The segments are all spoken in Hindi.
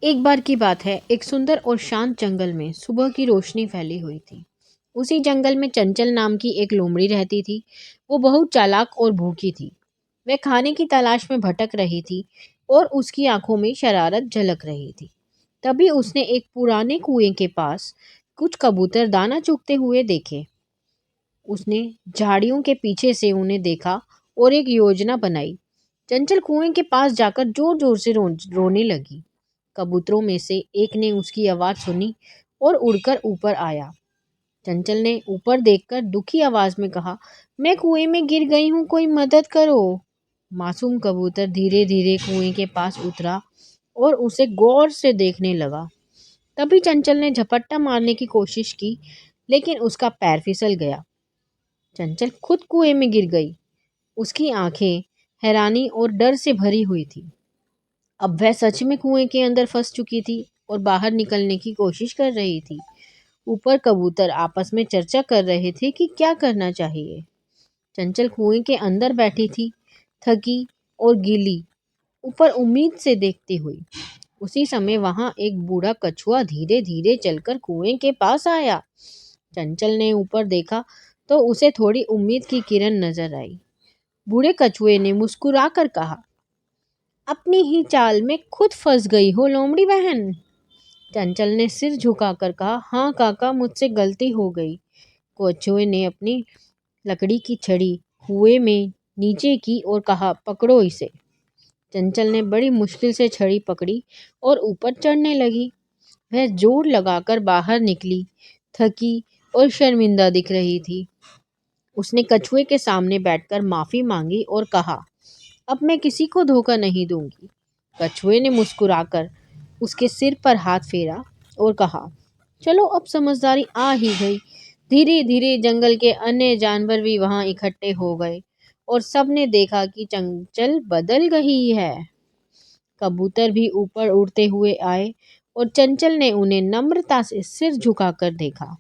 एक बार की बात है, एक सुंदर और शांत जंगल में सुबह की रोशनी फैली हुई थी। उसी जंगल में चंचल नाम की एक लोमड़ी रहती थी। वो बहुत चालाक और भूखी थी। वह खाने की तलाश में भटक रही थी और उसकी आंखों में शरारत झलक रही थी। तभी उसने एक पुराने कुएं के पास कुछ कबूतर दाना चुगते हुए देखे। उसने झाड़ियों के पीछे से उन्हें देखा और एक योजना बनाई। चंचल कुएं के पास जाकर जोर जोर से रोने लगी। कबूतरों में से एक ने उसकी आवाज़ सुनी और उड़कर ऊपर आया। चंचल ने ऊपर देखकर दुखी आवाज में कहा, मैं कुएं में गिर गई हूँ, कोई मदद करो। मासूम कबूतर धीरे धीरे कुएं के पास उतरा और उसे गौर से देखने लगा। तभी चंचल ने झपट्टा मारने की कोशिश की, लेकिन उसका पैर फिसल गया। चंचल खुद कुएं में गिर गई। उसकी आंखें हैरानी और डर से भरी हुई थी। अब वह सच में कुएं के अंदर फंस चुकी थी और बाहर निकलने की कोशिश कर रही थी। ऊपर कबूतर आपस में चर्चा कर रहे थे कि क्या करना चाहिए। चंचल कुएं के अंदर बैठी थी, थकी और गीली, ऊपर उम्मीद से देखती हुई। उसी समय वहां एक बूढ़ा कछुआ धीरे धीरे चलकर कुएं के पास आया। चंचल ने ऊपर देखा तो उसे थोड़ी उम्मीद की किरण नजर आई। बूढ़े कछुए ने मुस्कुराकर कहा, अपनी ही चाल में खुद फंस गई हो लोमड़ी बहन। चंचल ने सिर झुकाकर कहा, हाँ काका, मुझसे गलती हो गई। कछुए ने अपनी लकड़ी की छड़ी कुएं में नीचे की और कहा, पकड़ो इसे। चंचल ने बड़ी मुश्किल से छड़ी पकड़ी और ऊपर चढ़ने लगी। वह जोर लगाकर बाहर निकली, थकी और शर्मिंदा दिख रही थी। उसने कछुए के सामने बैठकर माफी मांगी और कहा, अब मैं किसी को धोखा नहीं दूंगी। कछुए ने मुस्कुराकर उसके सिर पर हाथ फेरा और कहा, चलो अब समझदारी आ ही गई। धीरे धीरे जंगल के अन्य जानवर भी वहां इकट्ठे हो गए और सबने देखा कि चंचल बदल गई है। कबूतर भी ऊपर उड़ते हुए आए और चंचल ने उन्हें नम्रता से सिर झुकाकर देखा।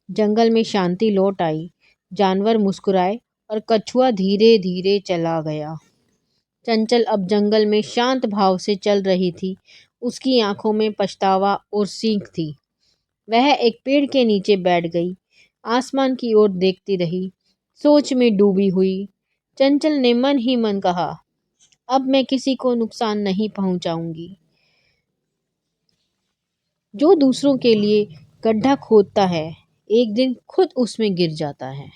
जंगल में शांति लौट आई। जानवर मुस्कुराए और कछुआ धीरे धीरे चला गया। चंचल अब जंगल में शांत भाव से चल रही थी। उसकी आंखों में पछतावा और सीख थी। वह एक पेड़ के नीचे बैठ गई, आसमान की ओर देखती रही, सोच में डूबी हुई। चंचल ने मन ही मन कहा, अब मैं किसी को नुकसान नहीं पहुंचाऊंगी। जो दूसरों के लिए गड्ढा खोदता है, एक दिन खुद उसमें गिर जाता है।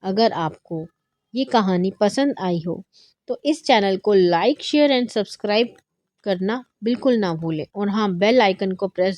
अगर आपको ये कहानी पसंद आई हो तो इस चैनल को लाइक शेयर एंड सब्सक्राइब करना बिल्कुल ना भूलें और हाँ, बेल आइकन को प्रेस